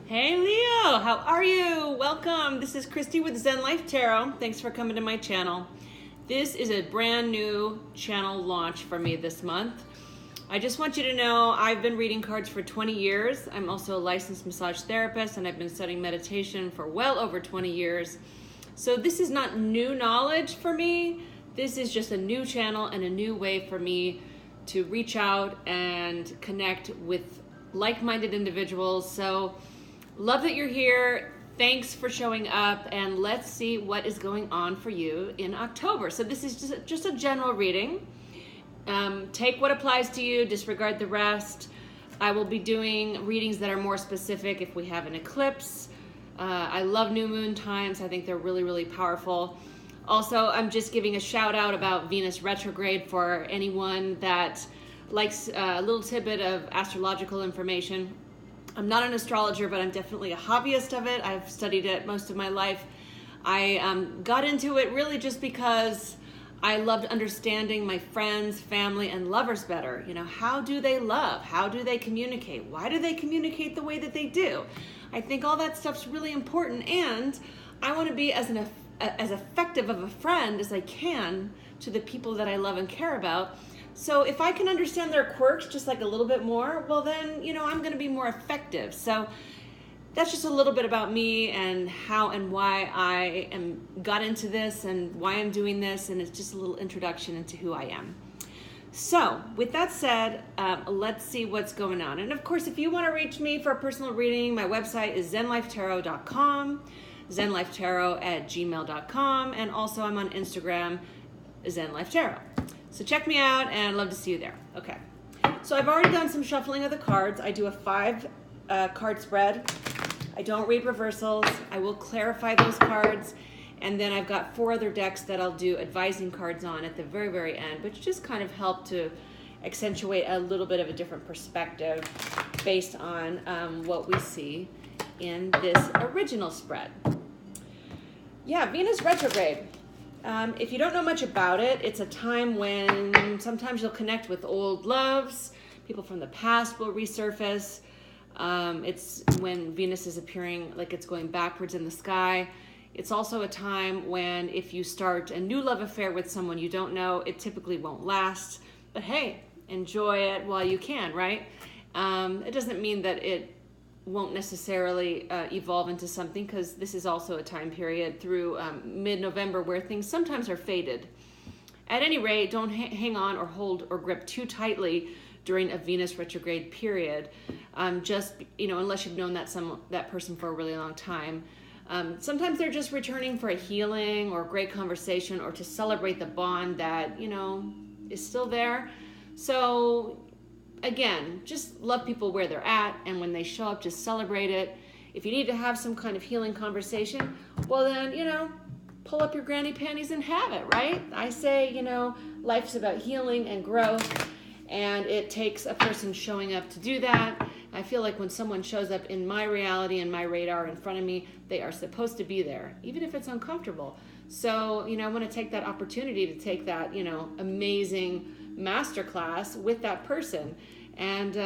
Hey Leo, how are you? Welcome. This is Christy with Zen Life Tarot. Thanks for coming to my channel. This is a brand new channel launch for me this month. I just want you to know I've been reading cards for 20 years. I'm also a licensed massage therapist and I've been studying meditation for well over 20 years. So this is not new knowledge for me. This is just a new channel and a new way for me to reach out and connect with like-minded individuals. So love that you're here. Thanks for showing up, and let's see what is going on for you in October. So this is just a general reading. Take what applies to you, disregard the rest. I will be doing readings that are more specific if we have an eclipse. I love new moon times. I think they're really, really powerful. Also, I'm just giving a shout out about Venus retrograde for anyone that likes a little tidbit of astrological information. I'm not an astrologer, but I'm definitely a hobbyist of it. I've studied it most of my life. I got into it really just because I loved understanding my friends, family, and lovers better. You know, how do they love? How do they communicate? Why do they communicate the way that they do? I think all that stuff's really important, and I want to be as effective of a friend as I can to the people that I love and care about. So if I can understand their quirks just like a little bit more, well then, I'm going to be more effective. So that's just a little bit about me and how and why I got into this and why I'm doing this, and it's just a little introduction into who I am. So with that said, let's see what's going on. And of course, if you want to reach me for a personal reading, my website is zenlifetarot.com, zenlifetarot@gmail.com, and also I'm on Instagram, zenlifetarot. So check me out, and I'd love to see you there. Okay, so I've already done some shuffling of the cards. I do a 5 card spread. I don't read reversals. I will clarify those cards, and then I've got 4 other decks that I'll do advising cards on at the very, very end, which just kind of help to accentuate a little bit of a different perspective based on what we see in this original spread. Yeah, Venus retrograde. If you don't know much about it, it's a time when sometimes you'll connect with old loves. People from the past will resurface. It's when Venus is appearing like it's going backwards in the sky. It's also a time when if you start a new love affair with someone you don't know, it typically won't last. But hey, enjoy it while you can, right? It doesn't mean that it won't necessarily evolve into something, because this is also a time period through mid-November where things sometimes are fated. At any rate, don't hang on or hold or grip too tightly during a Venus retrograde period, unless you've known that person for a really long time. Sometimes they're just returning for a healing or a great conversation, or to celebrate the bond that, is still there. So again, just love people where they're at, and when they show up, just celebrate it. If you need to have some kind of healing conversation, well then, pull up your granny panties and have it, right? I say, life's about healing and growth, and it takes a person showing up to do that. I feel like when someone shows up in my reality and my radar in front of me, they are supposed to be there, even if it's uncomfortable. So, I want to take that opportunity to take that, amazing masterclass with that person and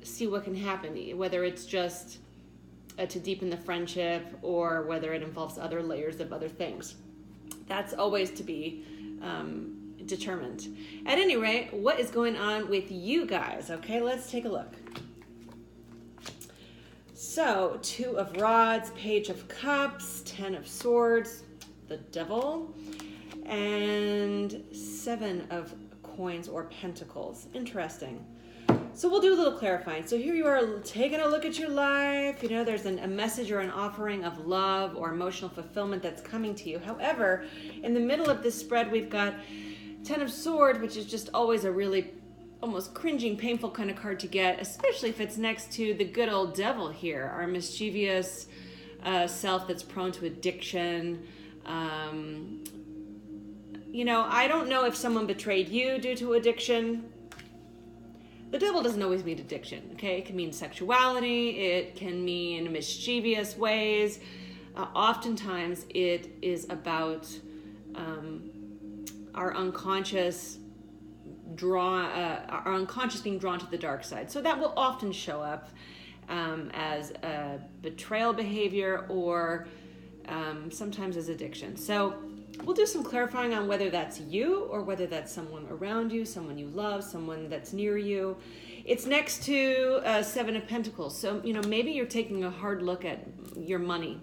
see what can happen, whether it's just to deepen the friendship or whether it involves other layers of other things. That's always to be determined. At any rate, what is going on with you guys? Okay, let's take a look. So 2 of Rods, Page of Cups, 10 of Swords, the Devil, and 7 of Coins or Pentacles. Interesting. So we'll do a little clarifying. So here you are taking a look at your life. There's a message or an offering of love or emotional fulfillment that's coming to you. However, in the middle of this spread, we've got 10 of Swords, which is just always a really almost cringing, painful kind of card to get, especially if it's next to the good old Devil here, our mischievous self that's prone to addiction. I don't know if someone betrayed you due to addiction. The Devil doesn't always mean addiction, okay? It can mean sexuality. It can mean mischievous ways. Oftentimes, it is about our unconscious being drawn to the dark side. So that will often show up as a betrayal behavior, or sometimes as addiction. So we'll do some clarifying on whether that's you or whether that's someone around you, someone you love, someone that's near you. It's next to Seven of Pentacles. So, maybe you're taking a hard look at your money,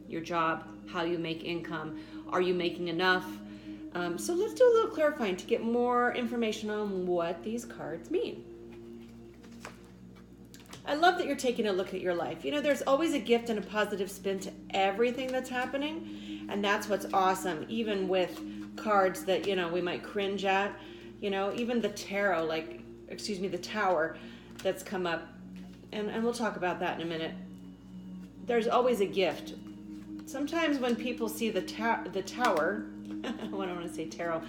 your job, how you make income. Are you making enough? So let's do a little clarifying to get more information on what these cards mean. I love that you're taking a look at your life. There's always a gift and a positive spin to everything that's happening. And that's what's awesome, even with cards that, we might cringe at. Even the tarot, the tower that's come up. And we'll talk about that in a minute. There's always a gift. Sometimes when people see the tower, I don't want to say tarot,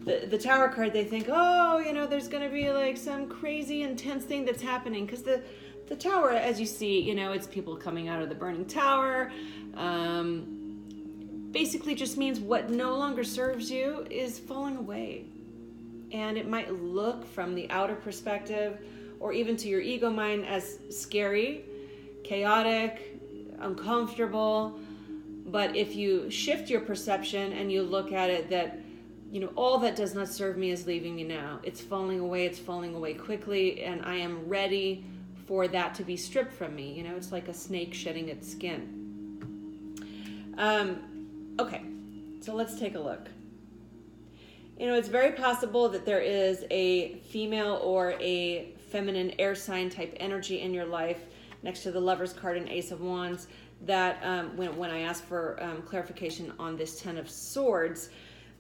the tower card, they think, there's going to be some crazy intense thing that's happening. Because the tower, as you see, it's people coming out of the burning tower. Basically just means what no longer serves you is falling away. And it might look from the outer perspective or even to your ego mind as scary, chaotic, uncomfortable. But if you shift your perception and you look at it that, all that does not serve me is leaving me now. It's falling away quickly, and I am ready for that to be stripped from me. It's like a snake shedding its skin. Okay, so let's take a look. It's very possible that there is a female or a feminine air sign type energy in your life next to the Lover's card and Ace of Wands that when I asked for clarification on this Ten of Swords,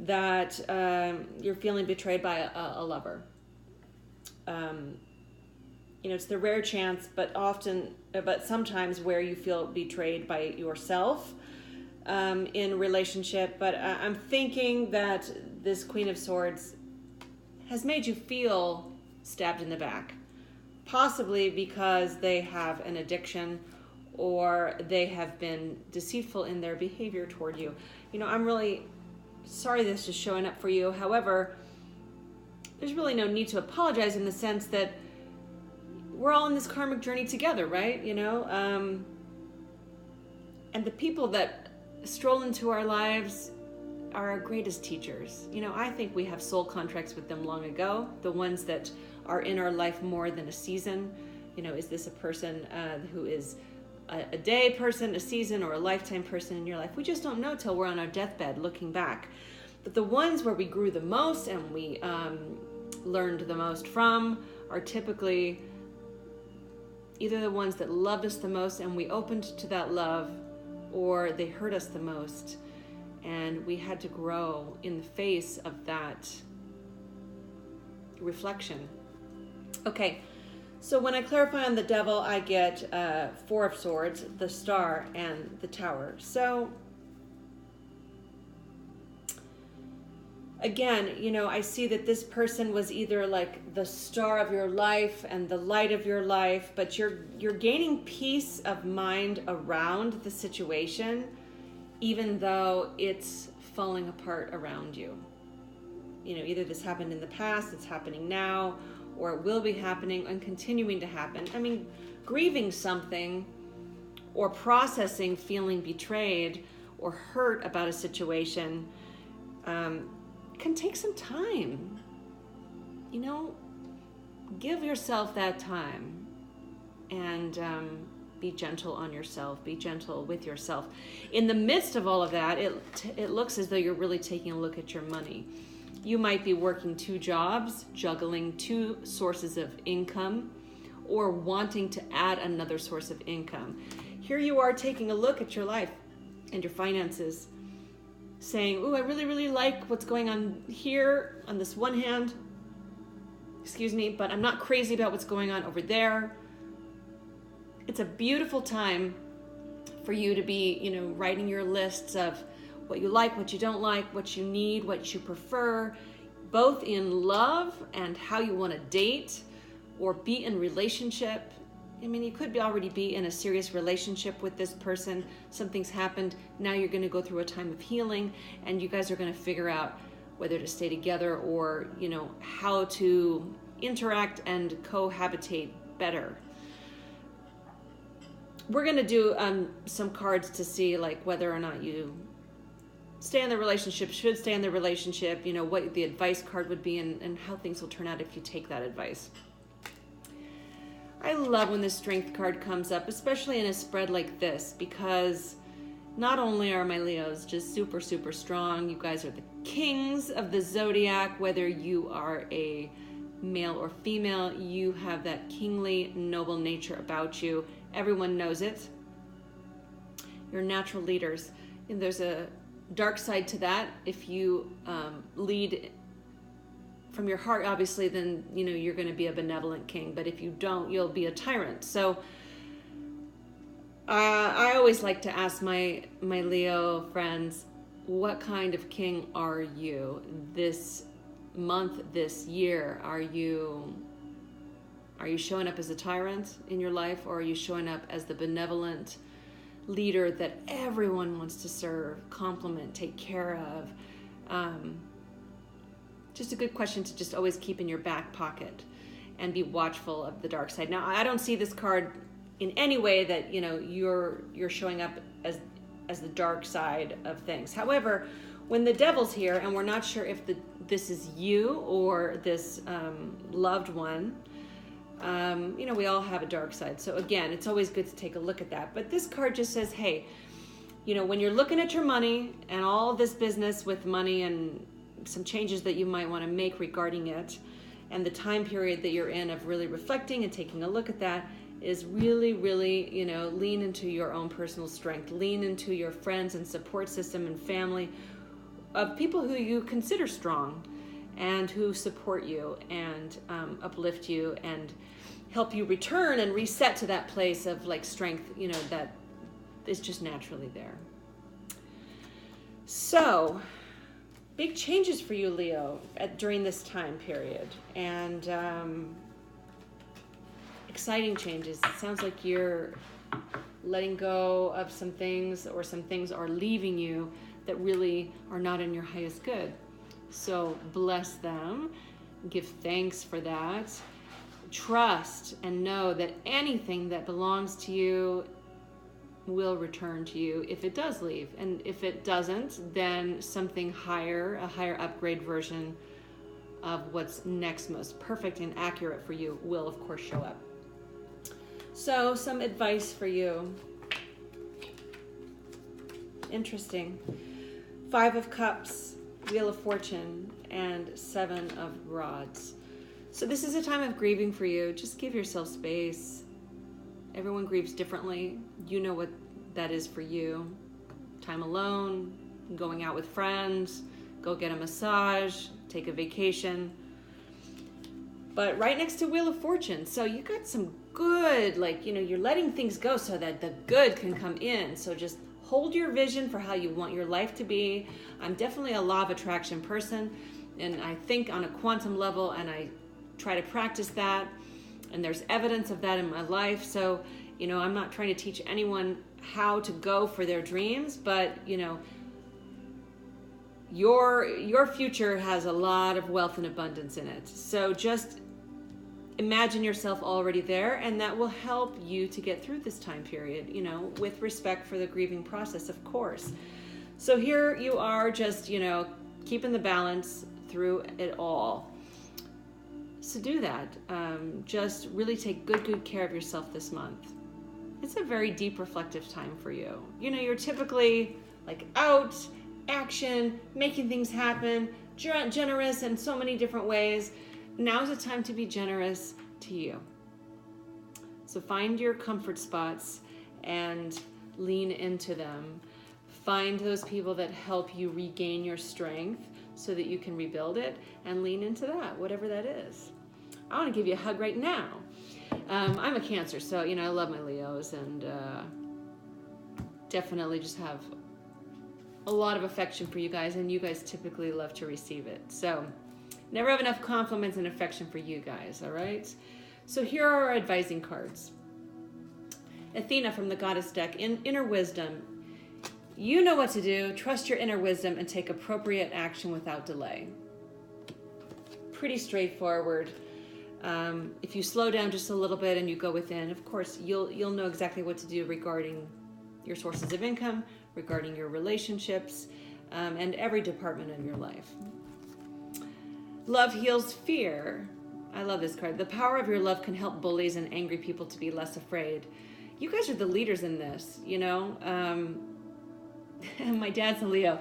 that you're feeling betrayed by a lover. It's the rare chance, but sometimes where you feel betrayed by yourself in relationship. But I'm thinking that this Queen of Swords has made you feel stabbed in the back, possibly because they have an addiction or they have been deceitful in their behavior toward you. I'm really sorry this is showing up for you. However, there's really no need to apologize in the sense that we're all in this karmic journey together, right? And the people that stroll into our lives are our greatest teachers. I think we have soul contracts with them long ago, the ones that are in our life more than a season. Is this a person who is a day person, a season, or a lifetime person in your life? We just don't know till we're on our deathbed looking back. But the ones where we grew the most and we learned the most from are typically either the ones that loved us the most and we opened to that love, or they hurt us the most and we had to grow in the face of that reflection. Okay, so when I clarify on the Devil, I get Four of Swords, the Star, and the Tower. So again, I see that this person was either like the star of your life and the light of your life, but you're gaining peace of mind around the situation, even though it's falling apart around you. Either this happened in the past, it's happening now, or it will be happening and continuing to happen. Grieving something or processing feeling betrayed or hurt about a situation can take some time. Give yourself that time and be gentle on yourself, be gentle with yourself. In the midst of all of that, it looks as though you're really taking a look at your money. You might be working 2 jobs, juggling 2 sources of income, or wanting to add another source of income. Here you are taking a look at your life and your finances, saying, ooh, I really, really like what's going on here on this one hand, but I'm not crazy about what's going on over there. It's a beautiful time for you to be, writing your lists of what you like, what you don't like, what you need, what you prefer, both in love and how you want to date or be in relationship. You could already be in a serious relationship with this person. Something's happened. Now you're going to go through a time of healing, and you guys are going to figure out whether to stay together or, how to interact and cohabitate better. we're going to do some cards to see like whether or not you stay in the relationship, should stay in the relationship, you know, what the advice card would be, and how things will turn out if you take that advice. I love when the strength card comes up, especially in a spread like this, because not only are my Leos just super, super strong, you guys are the kings of the zodiac, whether you are a male or female, you have that kingly, noble nature about you. Everyone knows it. You're natural leaders. And there's a dark side to that. If you lead from your heart, obviously, then you know you're going to be a benevolent king. But if you don't, you'll be a tyrant. So I always like to ask my Leo friends, what kind of king are you this month, this year? Are you showing up as a tyrant in your life, or are you showing up as the benevolent leader that everyone wants to serve, compliment, take care of? Just a good question to just always keep in your back pocket and be watchful of the dark side. Now, I don't see this card in any way that, you know, you're showing up as the dark side of things. However, when the devil's here and we're not sure if this is you or this loved one, you know, we all have a dark side. So again, it's always good to take a look at that. But this card just says, hey, you know, when you're looking at your money and all this business with money and some changes that you might want to make regarding it, and the time period that you're in of really reflecting and taking a look at that, is really, really, you know, lean into your own personal strength. Lean into your friends and support system and family of people who you consider strong and who support you and uplift you and help you return and reset to that place of like strength, you know, that is just naturally there. So big changes for you, Leo, during this time period, and exciting changes. It sounds like you're letting go of some things, or some things are leaving you that really are not in your highest good. So bless them, give thanks for that. Trust and know that anything that belongs to you will return to you if it does leave. And if it doesn't, then something higher, a higher upgrade version of what's next most perfect and accurate for you will of course show up. So some advice for you. Interesting. 5 of Cups, Wheel of Fortune, and 7 of Rods. So this is a time of grieving for you. Just give yourself space. Everyone grieves differently. You know what that is for you. Time alone, going out with friends, go get a massage, take a vacation. But right next to Wheel of Fortune, so you got some good, like, you know, you're letting things go so that the good can come in. So just hold your vision for how you want your life to be. I'm definitely a law of attraction person, and I think on a quantum level, and I try to practice that, and there's evidence of that in my life. So, you know, I'm not trying to teach anyone how to go for their dreams, but, you know, your future has a lot of wealth and abundance in it. So just imagine yourself already there, and that will help you to get through this time period, you know, with respect for the grieving process, of course. So here you are, just, you know, keeping the balance through it all. So do that. Just really take good care of yourself this month. It's a very deep, reflective time for you. You know, you're typically like out, action, making things happen, generous in so many different ways. Now's the time to be generous to you. So find your comfort spots and lean into them. Find those people that help you regain your strength so that you can rebuild it, and lean into that, whatever that is. I want to give you a hug right now. I'm a Cancer, so, you know, I love my Leos, and definitely just have a lot of affection for you guys, and you guys typically love to receive it. So never have enough compliments and affection for you guys, all right? So here are our advising cards. Athena from the Goddess deck, Inner Wisdom. You know what to do. Trust your inner wisdom and take appropriate action without delay. Pretty straightforward. If you slow down just a little bit and you go within, of course, you'll know exactly what to do regarding your sources of income, regarding your relationships, and every department of your life. Love heals fear. I love this card. The power of your love can help bullies and angry people to be less afraid. You guys are the leaders in this, you know. My dad's a Leo.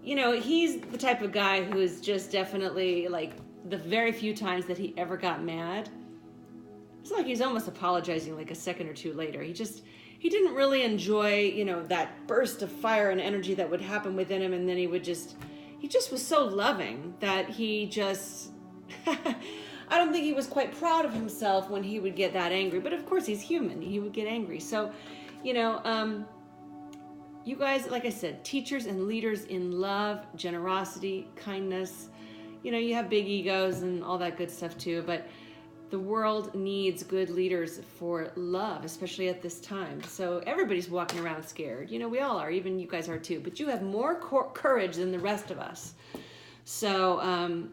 You know, he's the type of guy who is just definitely, like, the very few times that he ever got mad, it's like he's almost apologizing like a second or two later. He didn't really enjoy, you know, that burst of fire and energy that would happen within him, and then he just was so loving that he just, I don't think he was quite proud of himself when he would get that angry, but of course he's human, he would get angry. So, you know, you guys, like I said, teachers and leaders in love, generosity, kindness. You know, you have big egos and all that good stuff too, but the world needs good leaders for love, especially at this time. So everybody's walking around scared. You know, we all are, even you guys are too, but you have more courage than the rest of us. So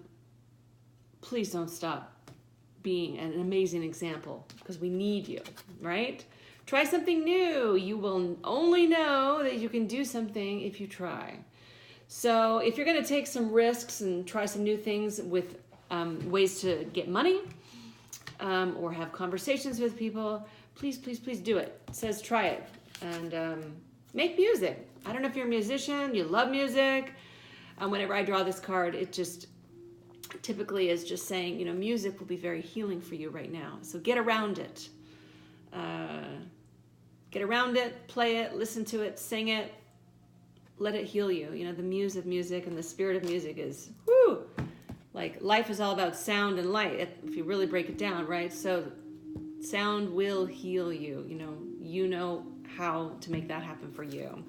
please don't stop being an amazing example, because we need you, right? Try something new. You will only know that you can do something if you try. So if you're going to take some risks and try some new things with ways to get money or have conversations with people, please, please, please do it. It says try it. And make music. I don't know if you're a musician, you love music. Whenever I draw this card, it just typically is just saying, you know, music will be very healing for you right now. So get around it. Get around it, play it, listen to it, sing it. Let it heal you. You know, the muse of music and the spirit of music is, whoo, like life is all about sound and light, if you really break it down, right? So sound will heal you. You know how to make that happen for you.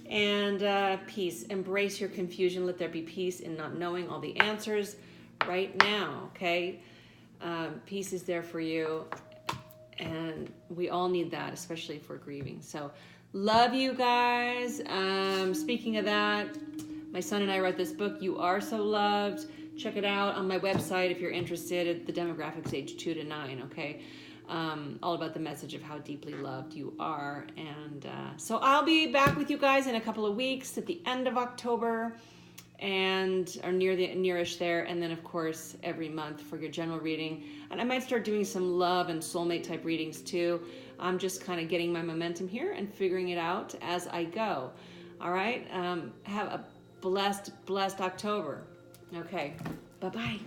And peace. Embrace your confusion. Let there be peace in not knowing all the answers right now, okay? Peace is there for you. And we all need that, especially if we're grieving. So love you guys. Speaking of that, my son and I wrote this book, You Are So Loved. Check it out on my website if you're interested. The demographics age 2 to 9, okay? All about the message of how deeply loved you are. And so I'll be back with you guys in a couple of weeks at the end of October, or nearish there, and then of course every month for your general reading. And I might start doing some love and soulmate type readings too. I'm just kind of getting my momentum here and figuring it out as I go. All right, have a blessed October. Okay, bye-bye.